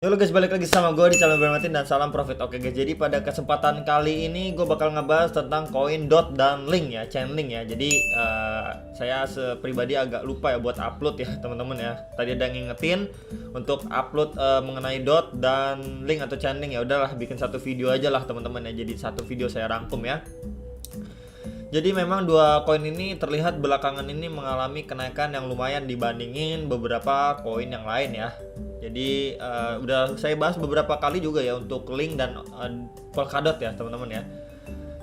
Halo guys, balik lagi sama gue di channel Bermatin dan salam profit. Oke guys, jadi pada kesempatan kali ini gue bakal ngebahas tentang koin dot dan link ya, Chainlink ya. Jadi saya pribadi agak lupa ya buat upload ya teman-teman ya. Tadi ada yang ngingetin untuk upload mengenai dot dan link atau Chainlink, ya udahlah bikin satu video aja lah teman-teman ya. Jadi satu video saya rangkum ya. Jadi memang dua koin ini terlihat belakangan ini mengalami kenaikan yang lumayan dibandingin beberapa koin yang lain ya. Jadi udah saya bahas beberapa kali juga ya untuk link dan Polkadot ya teman-teman ya.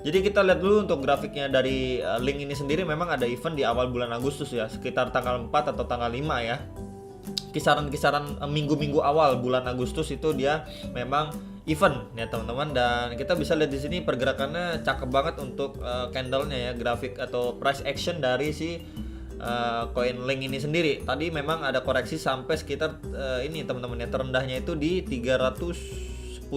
Jadi kita lihat dulu untuk grafiknya dari link ini sendiri. Memang ada event di awal bulan Agustus ya, sekitar tanggal 4 atau tanggal 5 ya. Kisaran-kisaran minggu-minggu awal bulan Agustus itu dia memang event ya teman-teman, dan kita bisa lihat di sini pergerakannya cakep banget untuk candlenya ya, grafik atau price action dari si koin link ini sendiri. Tadi memang ada koreksi sampai sekitar ini teman-teman ya, terendahnya itu di 311.000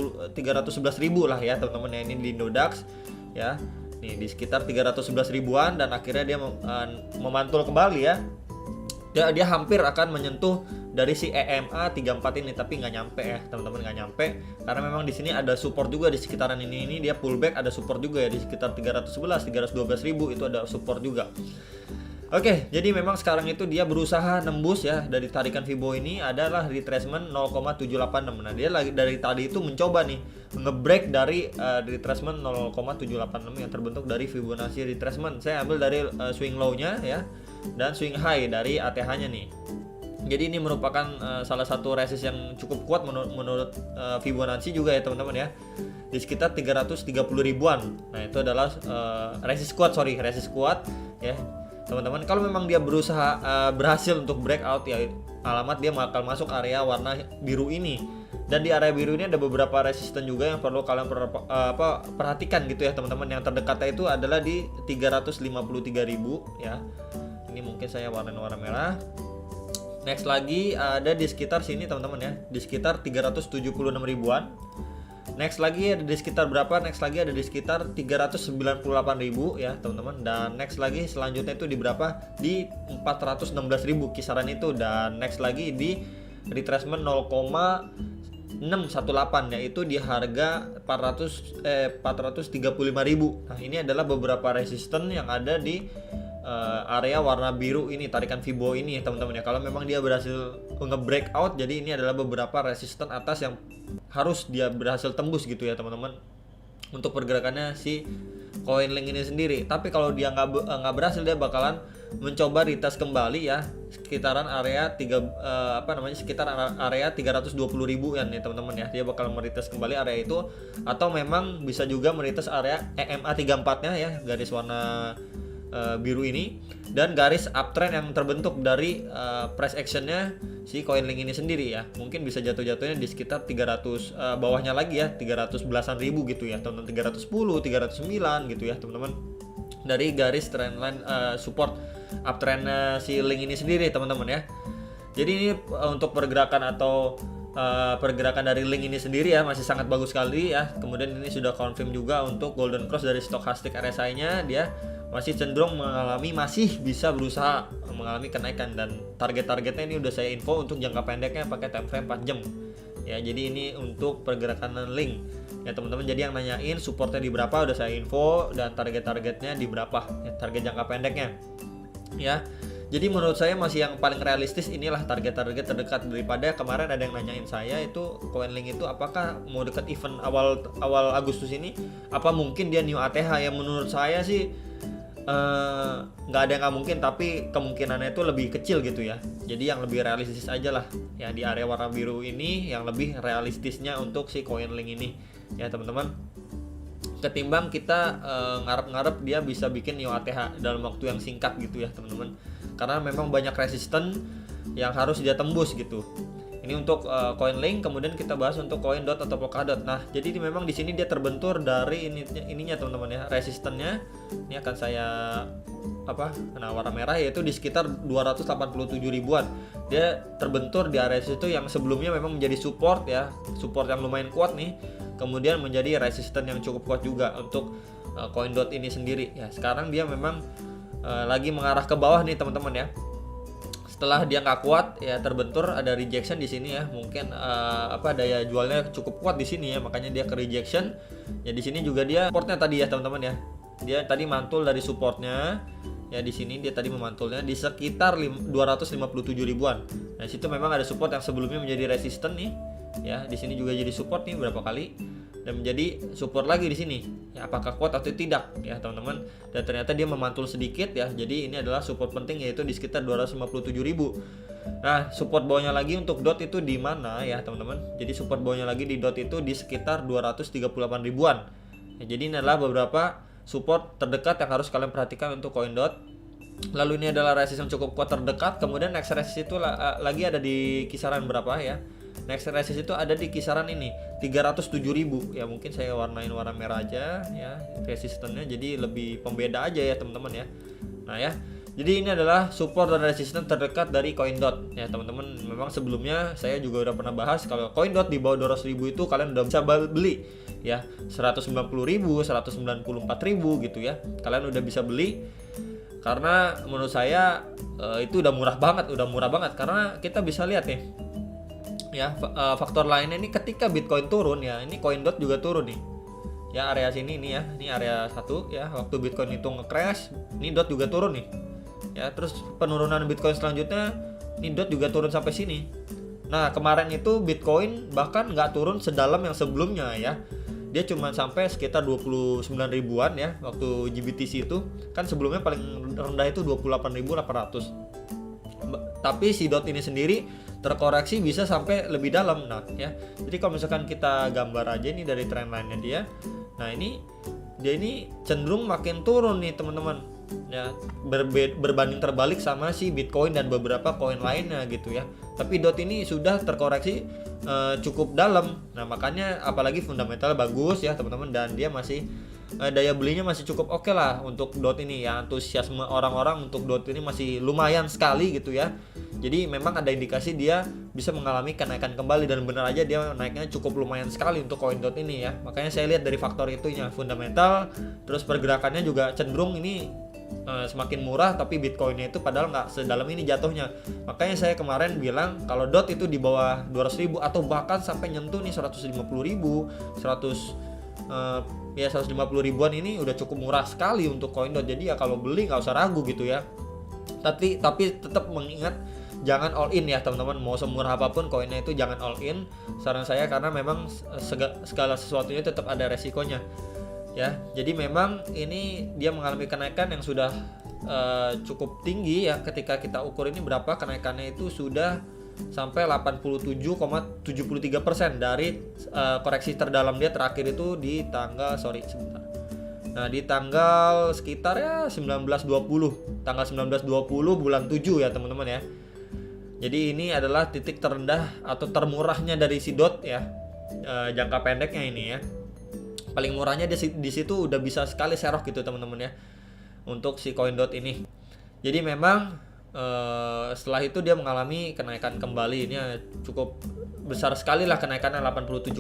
lah ya teman-teman ya, ini di Indodax ya. Nih di sekitar 311 ribuan, dan akhirnya dia memantul kembali ya. Dia hampir akan menyentuh dari si EMA 34 ini, tapi nggak nyampe ya teman-teman, nggak nyampe karena memang di sini ada support juga di sekitaran ini dia pullback, ada support juga ya di sekitar 311 312 ribu, itu ada support juga. Oke, jadi memang sekarang itu dia berusaha nembus ya dari tarikan Fibo ini adalah retracement 0,786. Nah, dia lagi dari tadi itu mencoba nih ngebreak dari retracement 0,786 yang terbentuk dari Fibonacci retracement. Saya ambil dari swing low-nya ya dan swing high dari ATH-nya nih. Jadi ini merupakan salah satu resist yang cukup kuat menurut Fibonacci juga ya teman-teman ya, di sekitar 330 ribuan. Nah itu adalah resist kuat ya teman-teman. Kalau memang dia berusaha berhasil untuk breakout ya, alamat dia bakal masuk area warna biru ini. Dan di area biru ini ada beberapa resisten juga yang perlu kalian perhatikan gitu ya teman-teman. Yang terdekatnya itu adalah di 353.000 ya. Ini mungkin saya warna merah. Next lagi ada di sekitar sini teman-teman ya, di sekitar 376 ribuan. Next lagi ada di sekitar berapa? Next lagi ada di sekitar 398 ribu ya teman-teman. Dan next lagi selanjutnya itu di berapa? Di 416 ribu kisaran itu. Dan next lagi di retracement 0,618 yaitu di harga 435 ribu. Nah ini adalah beberapa resisten yang ada di area warna biru ini, tarikan Fibo ini ya teman-teman ya. Kalau memang dia berhasil nge-breakout, jadi ini adalah beberapa resisten atas yang harus dia berhasil tembus gitu ya teman-teman untuk pergerakannya si koin link ini sendiri. Tapi kalau dia nggak berhasil, dia bakalan mencoba retest kembali ya sekitaran area sekitar area 320 ribu ya nih teman-teman ya. Dia bakal meretest kembali area itu, atau memang bisa juga meretest area EMA 34 nya ya, garis warna biru ini, dan garis uptrend yang terbentuk dari price actionnya si koin link ini sendiri ya. Mungkin bisa jatuhnya di sekitar 300 bawahnya lagi ya, 300 belasan ribu gitu ya teman-teman, 310 309 gitu ya teman-teman, dari garis trendline support uptrend si link ini sendiri teman-teman ya. Jadi ini untuk pergerakan atau pergerakan dari link ini sendiri ya masih sangat bagus sekali ya. Kemudian ini sudah confirm juga untuk golden cross dari stochastic RSI-nya, dia masih cenderung masih bisa berusaha mengalami kenaikan, dan target-targetnya ini udah saya info untuk jangka pendeknya pakai time frame 4 jam ya. Jadi ini untuk pergerakan link ya teman-teman. Jadi yang nanyain supportnya di berapa udah saya info, dan target-targetnya di berapa ya, target jangka pendeknya ya. Jadi menurut saya masih yang paling realistis inilah target-target terdekat, daripada kemarin ada yang nanyain saya itu koin link itu apakah mau dekat event awal Agustus ini, apa mungkin dia new ATH. Ya menurut saya sih nggak ada yang nggak mungkin, tapi kemungkinannya itu lebih kecil gitu ya. Jadi yang lebih realistis aja lah ya di area warna biru ini, yang lebih realistisnya untuk si koin link ini ya teman-teman, ketimbang kita ngarep-ngarep dia bisa bikin new ATH dalam waktu yang singkat gitu ya teman-teman, karena memang banyak resisten yang harus dia tembus gitu. Ini untuk koin link. Kemudian kita bahas untuk koin dot atau Polkadot. Nah, jadi memang di sini dia terbentur dari ininya teman-teman ya, resistennya. Ini akan saya warna merah, yaitu di sekitar 287 ribuan. Dia terbentur di area situ yang sebelumnya memang menjadi support ya, support yang lumayan kuat nih. Kemudian menjadi resisten yang cukup kuat juga untuk koin dot ini sendiri ya. Sekarang dia memang lagi mengarah ke bawah nih teman-teman ya. setelah dia nggak kuat ya, terbentur, ada rejection di sini ya, mungkin daya jualnya cukup kuat di sini ya, makanya dia ke rejection ya. Di sini juga dia supportnya tadi ya teman-teman ya, dia tadi mantul dari supportnya ya. Di sini dia tadi memantulnya di sekitar 257 ribuan. Nah situ memang ada support yang sebelumnya menjadi resisten nih ya. Di sini juga jadi support nih berapa kali dan menjadi support lagi di sini ya, apakah kuat atau tidak ya teman-teman. Dan ternyata dia memantul sedikit ya, jadi ini adalah support penting yaitu di sekitar 257.000. Nah support bawahnya lagi untuk DOT itu di mana ya teman-teman. Jadi support bawahnya lagi di DOT itu di sekitar 238 ribuan ya. Jadi ini adalah beberapa support terdekat yang harus kalian perhatikan untuk koin DOT. Lalu ini adalah resistance yang cukup kuat terdekat. Kemudian next resistance itu lagi ada di kisaran berapa ya. Next resistance itu ada di kisaran ini 307.000 ya. Mungkin saya warnain warna merah aja ya resistannya, jadi lebih pembeda aja ya teman-teman ya. Nah ya, jadi ini adalah support dan resistance terdekat dari koin DOT ya teman-teman. Memang sebelumnya saya juga udah pernah bahas kalau koin DOT di bawah 200.000 itu kalian udah bisa beli ya, 190.000, 194.000 gitu ya. Kalian udah bisa beli karena menurut saya itu udah murah banget karena kita bisa lihat nih ya, faktor lainnya ini ketika Bitcoin turun ya, ini koin DOT juga turun nih ya, area sini nih ya, ini area 1 ya, waktu Bitcoin itu nge-crash ini DOT juga turun nih ya. Terus penurunan Bitcoin selanjutnya ini DOT juga turun sampai sini. Nah kemarin itu Bitcoin bahkan nggak turun sedalam yang sebelumnya ya, dia cuma sampai sekitar 29 ribuan ya waktu GBTC itu kan. Sebelumnya paling rendah itu 28.800. Tapi si DOT ini sendiri terkoreksi bisa sampai lebih dalam. Nah ya, jadi kalau misalkan kita gambar aja nih dari trendline-nya dia, nah ini dia ini cenderung makin turun nih teman-teman ya, berbanding terbalik sama si Bitcoin dan beberapa koin lainnya gitu ya. Tapi DOT ini sudah terkoreksi cukup dalam. Nah makanya apalagi fundamental bagus ya teman-teman, dan dia masih daya belinya masih cukup oke lah untuk DOT ini ya. Antusiasme orang-orang untuk DOT ini masih lumayan sekali gitu ya. Jadi memang ada indikasi dia bisa mengalami kenaikan kembali, dan benar aja dia naiknya cukup lumayan sekali untuk koin DOT ini ya. Makanya saya lihat dari faktor itunya, fundamental, terus pergerakannya juga cenderung ini semakin murah, tapi Bitcoinnya itu padahal nggak sedalam ini jatuhnya. Makanya saya kemarin bilang kalau DOT itu di bawah 200.000 atau bahkan sampai nyentuh nih 150.000, 150 ribuan ini udah cukup murah sekali untuk koin DOT. Jadi ya kalau beli nggak usah ragu gitu ya. Tapi tetap mengingat jangan all in ya teman-teman. Mau semurah apapun koinnya itu jangan all in, saran saya, karena memang segala sesuatunya tetap ada resikonya ya. Jadi memang ini dia mengalami kenaikan yang sudah cukup tinggi ya. Ketika kita ukur ini berapa kenaikannya, itu sudah sampai 87,73% dari koreksi terdalam dia terakhir itu di tanggal Nah di tanggal sekitar ya 1920, tanggal 1920 bulan 7 ya teman-teman ya. Jadi ini adalah titik terendah atau termurahnya dari si DOT ya, jangka pendeknya ini ya. Paling murahnya di situ udah bisa sekali serok gitu teman-teman ya untuk si koin DOT ini. Jadi memang setelah itu dia mengalami kenaikan kembali. Ini cukup besar sekali lah kenaikannya, 87,7%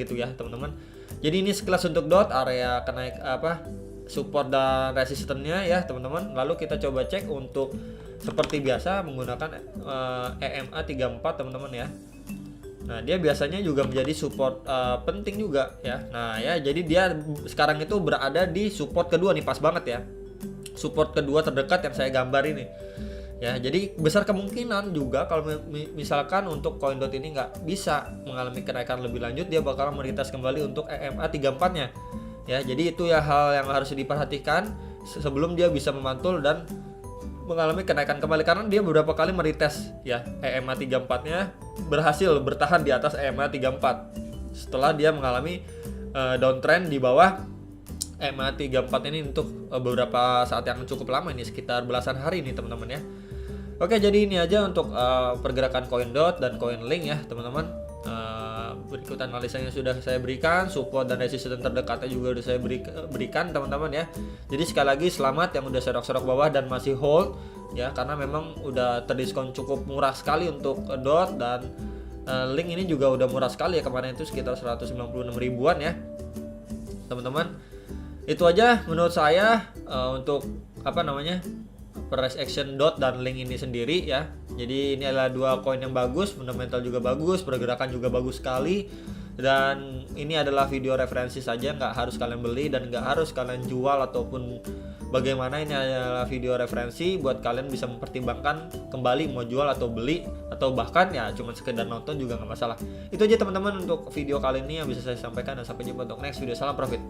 gitu ya teman-teman. Jadi ini sekilas untuk DOT, area support dan resistennya ya teman-teman. Lalu kita coba cek untuk seperti biasa menggunakan EMA 34 teman-teman ya. Nah dia biasanya juga menjadi support penting juga ya. Nah ya, jadi dia sekarang itu berada di support kedua nih, pas banget ya, support kedua terdekat yang saya gambar ini ya. Jadi besar kemungkinan juga kalau misalkan untuk koin DOT ini nggak bisa mengalami kenaikan lebih lanjut, dia bakal melintas kembali untuk EMA 34 nya ya. Jadi itu ya hal yang harus diperhatikan sebelum dia bisa memantul dan mengalami kenaikan kembali, karena dia beberapa kali meretest ya EMA 34 nya, berhasil bertahan di atas EMA 34 setelah dia mengalami downtrend di bawah EMA 34 ini untuk beberapa saat yang cukup lama ini, sekitar belasan hari ini teman-teman ya. Oke, jadi ini aja untuk pergerakan koin DOT dan koin Link ya teman-teman. Berikut analisanya sudah saya berikan, support dan resistance terdekatnya juga sudah saya berikan teman-teman ya. Jadi sekali lagi selamat yang udah serok-serok bawah dan masih hold ya, karena memang udah terdiskon cukup murah sekali untuk DOT, dan Link ini juga udah murah sekali ya, kemarin itu sekitar 196 ribuan ya teman-teman. Itu aja menurut saya untuk price action dot dan link ini sendiri ya. Jadi ini adalah dua koin yang bagus, fundamental juga bagus, pergerakan juga bagus sekali. Dan ini adalah video referensi saja, nggak harus kalian beli dan nggak harus kalian jual ataupun bagaimana. Ini adalah video referensi buat kalian bisa mempertimbangkan kembali mau jual atau beli, atau bahkan ya cuma sekedar nonton juga nggak masalah. Itu aja teman-teman untuk video kali ini yang bisa saya sampaikan, dan sampai jumpa untuk next video. Salam profit.